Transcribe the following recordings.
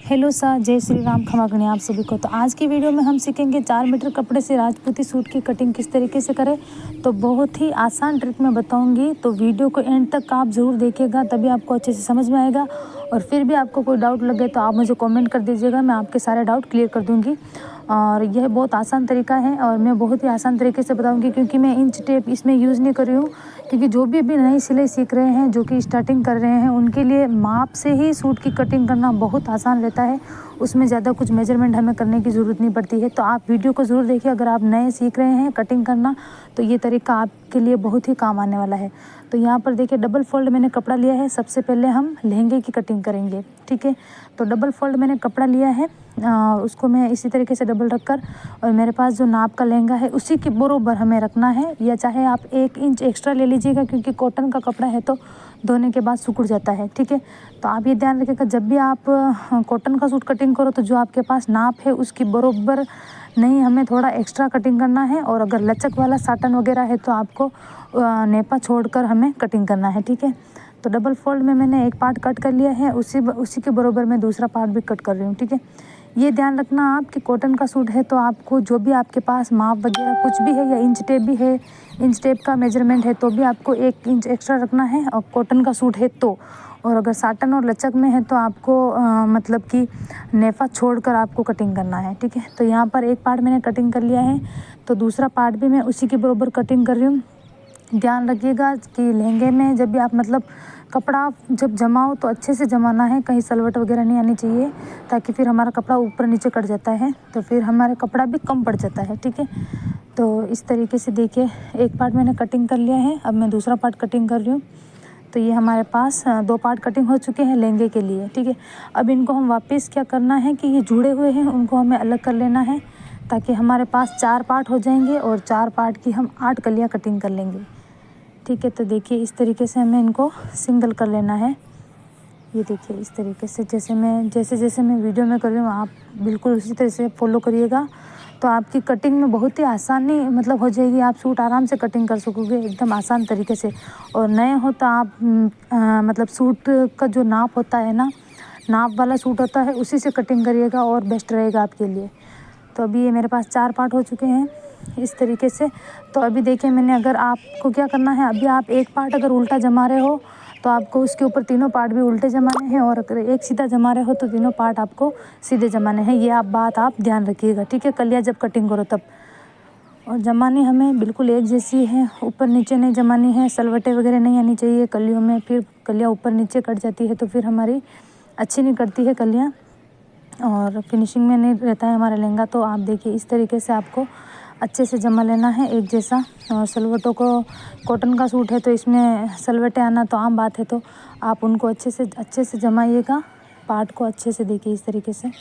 Hello sir, जय श्री राम, क्षमा करें आप सभी को। तो आज की वीडियो में हम सीखेंगे 4 मीटर कपड़े से राजपूती सूट की कटिंग किस तरीके से करें। तो बहुत ही आसान ट्रिक मैं बताऊंगी, तो वीडियो को एंड तक आप ज़रूर देखिएगा, तभी आपको अच्छे से समझ में आएगा। और फिर भी आपको कोई डाउट लगे तो आप मुझे कमेंट कर दीजिएगा, मैं आपके सारे डाउट क्लियर कर दूँगी। और यह बहुत आसान तरीका है और मैं बहुत ही आसान तरीके से बताऊँगी, क्योंकि मैं इंच टेप इसमें यूज़ नहीं कर रही हूँ। क्योंकि जो भी अभी नई सिलाई सीख रहे हैं, जो कि स्टार्टिंग कर रहे हैं, उनके लिए माप से ही सूट की कटिंग करना बहुत आसान रहता है। उसमें ज़्यादा कुछ मेजरमेंट हमें करने की ज़रूरत नहीं पड़ती है। तो आप वीडियो को ज़रूर देखिए। अगर आप नए सीख रहे हैं कटिंग करना, तो ये तरीका आपके लिए बहुत ही काम आने वाला है। तो यहाँ पर देखिए, डबल फोल्ड मैंने कपड़ा लिया है। सबसे पहले हम लहंगे की कटिंग करेंगे, ठीक है। तो डबल फोल्ड मैंने कपड़ा लिया है, उसको मैं इसी तरीके से डबल रखकर, और मेरे पास जो नाप का लहंगा है उसी के बराबर हमें रखना है। या चाहे आप 1 इंच एक्स्ट्रा ले लीजिएगा, क्योंकि कॉटन का कपड़ा है तो धोने के बाद सिकुड़ जाता है, ठीक है। तो आप ये ध्यान रखिएगा, जब भी आप कॉटन का सूट कटिंग करो तो जो आपके पास नाप है उसकी बराबर नहीं, हमें थोड़ा एक्स्ट्रा कटिंग करना है। और अगर लचक वाला साटन वगैरह है तो आपको नेपा छोड़कर हमें कटिंग करना है, ठीक है। तो डबल फोल्ड में मैंने एक पार्ट कट कर लिया है, उसी के बराबर मैं दूसरा पार्ट भी कट कर रही हूँ, ठीक है। ये ध्यान रखना आप कि कॉटन का सूट है तो आपको जो भी आपके पास माप वगैरह कुछ भी है, या इंच टेप भी है, इंच टेप का मेजरमेंट है तो भी आपको 1 इंच एक्स्ट्रा रखना है। और कॉटन का सूट है तो, और अगर साटन और लचक में है तो आपको मतलब कि नेफा छोड़कर आपको कटिंग करना है, ठीक है। तो यहाँ पर एक पार्ट मैंने कटिंग कर लिया है, तो दूसरा पार्ट भी मैं उसी के बराबर कटिंग कर रही हूँ। ध्यान रखिएगा कि लहंगे में जब भी आप मतलब कपड़ा जब जमाओ तो अच्छे से जमाना है, कहीं सलवट वगैरह नहीं आनी चाहिए, ताकि फिर हमारा कपड़ा ऊपर नीचे कट जाता है तो फिर हमारा कपड़ा भी कम पड़ जाता है, ठीक है। तो इस तरीके से देखिए, एक पार्ट मैंने कटिंग कर लिया है, अब मैं दूसरा पार्ट कटिंग कर रही हूँ। तो ये हमारे पास 2 पार्ट कटिंग हो चुके हैं लहंगे के लिए, ठीक है। अब इनको हम वापस क्या करना है कि ये जुड़े हुए हैं उनको हमें अलग कर लेना है, ताकि हमारे पास 4 पार्ट हो जाएंगे और 4 पार्ट की हम 8 कलियाँ कटिंग कर लेंगे, ठीक है। तो देखिए, इस तरीके से हमें इनको सिंगल कर लेना है। ये देखिए, इस तरीके से जैसे मैं वीडियो में कर रही हूँ, आप बिल्कुल उसी तरह से फॉलो करिएगा, तो आपकी कटिंग में बहुत ही आसानी मतलब हो जाएगी। आप सूट आराम से कटिंग कर सकोगे एकदम आसान तरीके से। और नए हो तो आप मतलब सूट का जो नाप होता है ना, नाप वाला सूट होता है, उसी से कटिंग करिएगा और बेस्ट रहेगा आपके लिए। तो अभी ये मेरे पास 4 पार्ट हो चुके हैं इस तरीके से। तो अभी देखिए, मैंने अगर आपको क्या करना है, अभी आप एक पार्ट अगर उल्टा जमा रहे हो तो आपको उसके ऊपर तीनों पार्ट भी उल्टे जमाने हैं, और अगर एक सीधा जमा रहे हो तो तीनों पार्ट आपको सीधे जमाने हैं। ये आप ध्यान रखिएगा, ठीक है, कलियाँ जब कटिंग करो तब। और जमानी हमें बिल्कुल एक जैसी है, ऊपर नीचे नहीं जमानी है, सलवटें वगैरह नहीं आनी चाहिए कलियों में, फिर कलियाँ ऊपर नीचे कट जाती है तो फिर हमारी अच्छी नहीं कटती है कलियाँ, और फिनिशिंग में नहीं रहता है हमारा लहंगा। तो आप देखिए, इस तरीके से आपको अच्छे से जमा लेना है एक जैसा। और सलवटों को, कॉटन का सूट है तो इसमें सलवटें आना तो आम बात है, तो आप उनको अच्छे से जमाइएगा पार्ट को अच्छे से। देखिए इस तरीके से।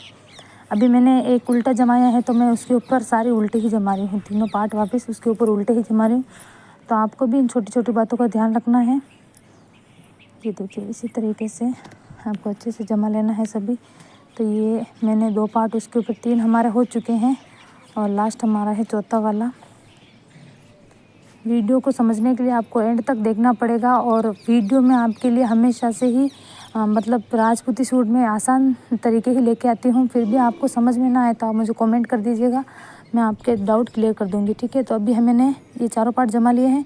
अभी मैंने एक उल्टा जमाया है तो मैं उसके ऊपर सारी उल्टे ही जमा रही हूँ, तीनों पार्ट वापस उसके ऊपर उल्टे ही जमा रही हूँ। तो आपको भी इन छोटी छोटी बातों का ध्यान रखना है। ये देखिए, इसी तरीके से आपको अच्छे से जमा लेना है सभी। तो ये मैंने 2 पार्ट, उसके ऊपर 3 हमारे हो चुके हैं, और लास्ट हमारा है चौथा वाला। वीडियो को समझने के लिए आपको एंड तक देखना पड़ेगा, और वीडियो में आपके लिए हमेशा से ही मतलब राजपूती सूट में आसान तरीके ही लेके आती हूँ। फिर भी आपको समझ में ना आए तो आप मुझे कमेंट कर दीजिएगा, मैं आपके डाउट क्लियर कर दूँगी, ठीक है। तो अभी मैंने ये चारों पार्ट जमा लिए हैं।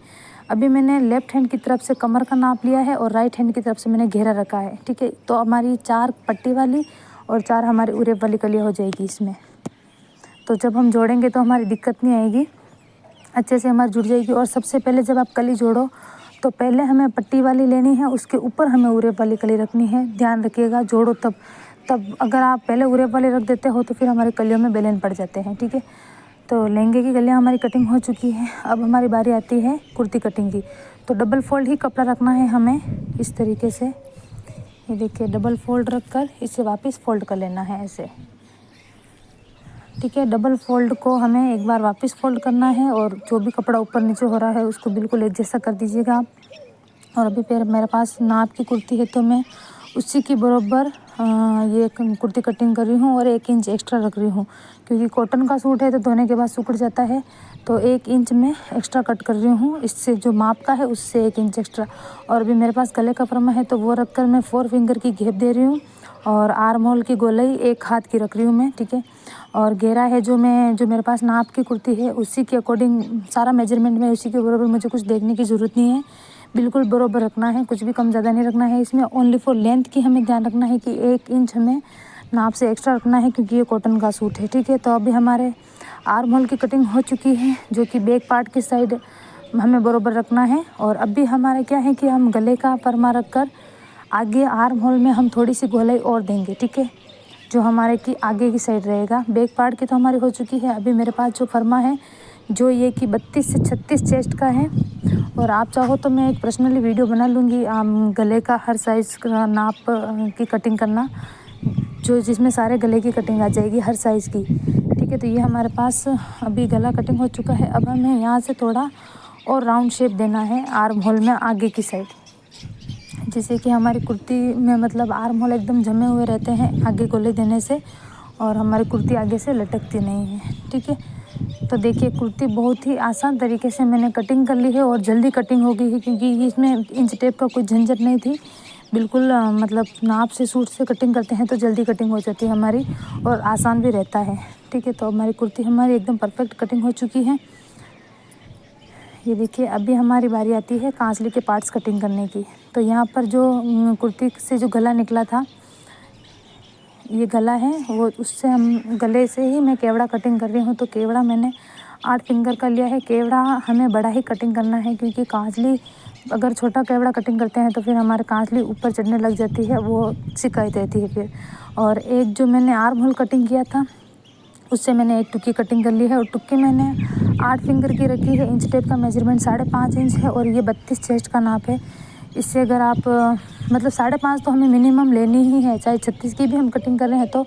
अभी मैंने लेफ़्ट हैंड की तरफ से कमर का नाप लिया है और राइट हैंड की तरफ से मैंने घेरा रखा है, ठीक है। तो हमारी 4 पट्टी वाली और 4 हमारी उरेब वाली कलियाँ हो जाएगी इसमें। तो जब हम जोड़ेंगे तो हमारी दिक्कत नहीं आएगी, अच्छे से हमारी जुड़ जाएगी। और सबसे पहले जब आप कली जोड़ो तो पहले हमें पट्टी वाली लेनी है, उसके ऊपर हमें उरेब वाली कली रखनी है। ध्यान रखिएगा, जोड़ो तब अगर आप पहले उरेब वाली रख देते हो तो फिर हमारी कलियों में बेलन पड़ जाते हैं, ठीक है। तो लहंगे की कलियाँ हमारी कटिंग हो चुकी है। अब हमारी बारी आती है कुर्ती कटिंग की। तो डबल फोल्ड ही कपड़ा रखना है हमें इस तरीके से। ये देखिए, डबल फोल्ड रख कर इसे वापस फोल्ड कर लेना है ऐसे, ठीक है। डबल फोल्ड को हमें एक बार वापस फोल्ड करना है, और जो भी कपड़ा ऊपर नीचे हो रहा है उसको बिल्कुल एक जैसा कर दीजिएगा आप। और अभी फिर मेरे पास नाप की कुर्ती है तो मैं उसी की बराबर ये कुर्ती कटिंग कर रही हूँ, और 1 इंच एक्स्ट्रा रख रही हूँ, क्योंकि कॉटन का सूट है तो धोने के बाद सिकुड़ जाता है। तो 1 इंच में एक्स्ट्रा कट कर रही हूँ, इससे जो माप का है उससे 1 इंच एक्स्ट्रा। और अभी मेरे पास गले का फरमा है तो वो रख कर मैं 4 फिंगर की घेप दे रही हूँ, और आर्म होल की गोलाई 1 हाथ की रख रही हूँ मैं, ठीक है। और घेरा है जो मेरे पास नाप की कुर्ती है उसी के अकॉर्डिंग सारा मेजरमेंट में उसी के बराबर, मुझे कुछ देखने की ज़रूरत नहीं है, बिल्कुल बराबर रखना है, कुछ भी कम ज़्यादा नहीं रखना है इसमें। ओनली फॉर लेंथ की हमें ध्यान रखना है कि 1 इंच हमें नाप से एक्स्ट्रा रखना है क्योंकि ये कॉटन का सूट है, ठीक है। तो अभी हमारे आर्म होल की कटिंग हो चुकी है जो कि बैक पार्ट की साइड हमें बराबर रखना है। और अभी हमारा क्या है कि हम गले का परमा रख कर आगे आर्म होल में हम थोड़ी सी गोलाई और देंगे, ठीक है, जो हमारे की आगे की साइड रहेगा। बैक पार्ट की तो हमारी हो चुकी है। अभी मेरे पास जो फरमा है जो ये कि 32 से 36 चेस्ट का है। और आप चाहो तो मैं एक पर्सनली वीडियो बना लूँगी गले का हर साइज़ का नाप की कटिंग करना, जो जिसमें सारे गले की कटिंग आ जाएगी हर साइज़ की, ठीक है। तो ये हमारे पास अभी गला कटिंग हो चुका है। अब हमें यहाँ से थोड़ा और राउंड शेप देना है आर्म होल में आगे की साइड, जैसे कि हमारी कुर्ती में मतलब आर्म होल एकदम जमे हुए रहते हैं आगे गोले देने से, और हमारी कुर्ती आगे से लटकती नहीं है, ठीक है। तो देखिए कुर्ती बहुत ही आसान तरीके से मैंने कटिंग कर ली है और जल्दी कटिंग हो गई है क्योंकि इसमें इंच टेप का कोई झंझट नहीं थी, बिल्कुल मतलब नाप से सूट से कटिंग करते हैं तो जल्दी कटिंग हो जाती है हमारी और आसान भी रहता है, ठीक है। तो हमारी कुर्ती हमारी एकदम परफेक्ट कटिंग हो चुकी है। ये देखिए अभी हमारी बारी आती है कांसली के पार्ट्स कटिंग करने की। तो यहाँ पर जो कुर्ती से जो गला निकला था, ये गला है, वो उससे हम गले से ही मैं केवड़ा कटिंग कर रही हूँ। तो केवड़ा मैंने 8 फिंगर का लिया है। केवड़ा हमें बड़ा ही कटिंग करना है क्योंकि कांसली अगर छोटा केवड़ा कटिंग करते हैं तो फिर हमारे कांसली ऊपर चढ़ने लग जाती है, वो शिकायत रहती है फिर। और एक जो मैंने आर्म होल कटिंग किया था उससे मैंने एक टुक्की कटिंग कर ली है और टुक्की मैंने 8 फिंगर की रखी है। इंच टेप का मेजरमेंट 5.5 इंच है और ये 32 चेस्ट का नाप है। इससे अगर आप मतलब 5.5 तो हमें मिनिमम लेनी ही है, चाहे 36 की भी हम कटिंग कर रहे हैं तो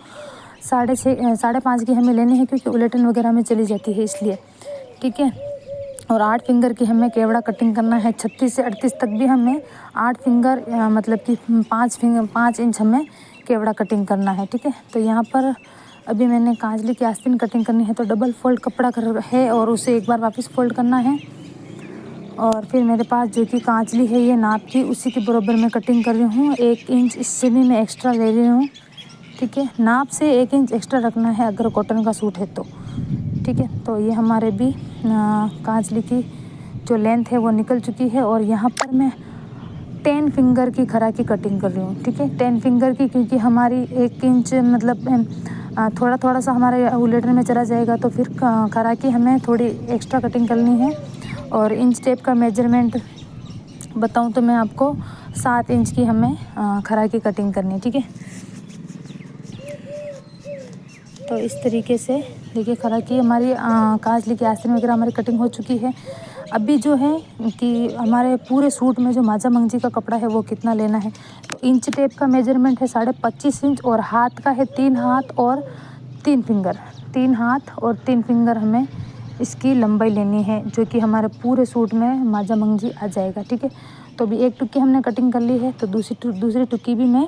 5.5 की हमें लेनी है क्योंकि उलटन वगैरह में चली जाती है इसलिए, ठीक है। और 8 फिंगर की हमें केवड़ा कटिंग करना है। 36 से 38 तक भी हमें 8 फिंगर मतलब कि 5 इंच हमें केवड़ा कटिंग करना है, ठीक है। तो यहाँ पर अभी मैंने कांजली की आस्तीन कटिंग करनी है तो डबल फोल्ड कपड़ा है और उसे एक बार वापस फोल्ड करना है। और फिर मेरे पास जो कि कांचली है ये नाप की उसी के बराबर मैं कटिंग कर रही हूँ। 1 इंच इससे भी मैं एक्स्ट्रा ले रही हूँ, ठीक है। नाप से 1 इंच एक्स्ट्रा रखना है अगर कॉटन का सूट है तो, ठीक है। तो ये हमारे भी कांचली की जो लेंथ है वो निकल चुकी है। और यहाँ पर मैं 10 फिंगर की खरा की कटिंग कर रही हूँ, ठीक है। 10 फिंगर की क्योंकि हमारी 1 इंच मतलब थोड़ा सा हमारे उलटन में चला जाएगा तो फिर खरा की हमें थोड़ी एक्स्ट्रा कटिंग करनी है। और इंच टेप का मेजरमेंट बताऊं तो मैं आपको 7 इंच की हमें खरा की कटिंग करनी है, ठीक है। तो इस तरीके से देखिए खरा की हमारी कांचली की आस्तीन वगैरह हमारी कटिंग हो चुकी है। अभी जो है कि हमारे पूरे सूट में जो माजा मंगजी का कपड़ा है वो कितना लेना है, तो इंच टेप का मेजरमेंट है 25.5 इंच और हाथ का है 3 हाथ और 3 फिंगर, 3 हाथ और 3 फिंगर हमें इसकी लंबाई लेनी है जो कि हमारे पूरे सूट में माजा मंगजी आ जाएगा, ठीक है। तो अभी एक टुक्की हमने कटिंग कर ली है तो दूसरी टुक्की भी मैं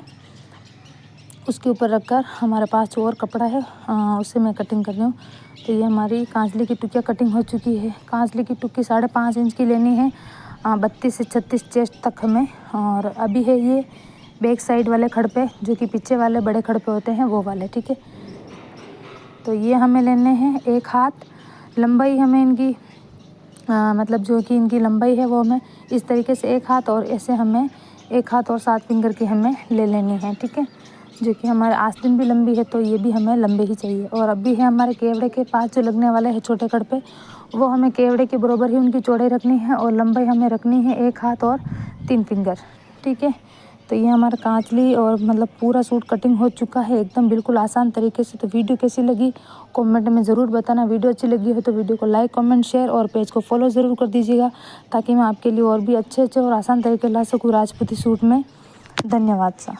उसके ऊपर रखकर हमारे पास जो और कपड़ा है उससे मैं कटिंग कर रही हूँ। तो ये हमारी कांचली की टुक्कियाँ कटिंग हो चुकी है। कांचली की टुक्की 5.5 इंच की लेनी है, 32 से 36 चेस्ट तक हमें। और अभी है ये बैक साइड वाले खड़ पे जो कि पीछे वाले बड़े खड़ पे होते हैं वो वाले, ठीक है। तो ये हमें लेने हैं 1 हाथ लंबाई हमें इनकी मतलब जो कि इनकी लंबाई है वो हमें इस तरीके से 1 हाथ और ऐसे हमें 1 हाथ और 7 फिंगर की हमें ले लेनी है, ठीक है। जो कि हमारे आस्तीन भी लंबी है तो ये भी हमें लंबे ही चाहिए। और अभी है हमारे केवड़े के पास जो लगने वाले हैं छोटे कड़ पे, वो हमें केवड़े के बराबर ही उनकी चौड़ाई रखनी है और लंबाई हमें रखनी है 1 हाथ और 3 फिंगर, ठीक है। तो ये हमारा कांचली और मतलब पूरा सूट कटिंग हो चुका है एकदम बिल्कुल आसान तरीके से। तो वीडियो कैसी लगी कमेंट में ज़रूर बताना। वीडियो अच्छी लगी हो तो वीडियो को लाइक कमेंट शेयर और पेज को फॉलो ज़रूर कर दीजिएगा ताकि मैं आपके लिए और भी अच्छे और आसान तरीके ला सकूँ राजपूती सूट में। धन्यवाद सा।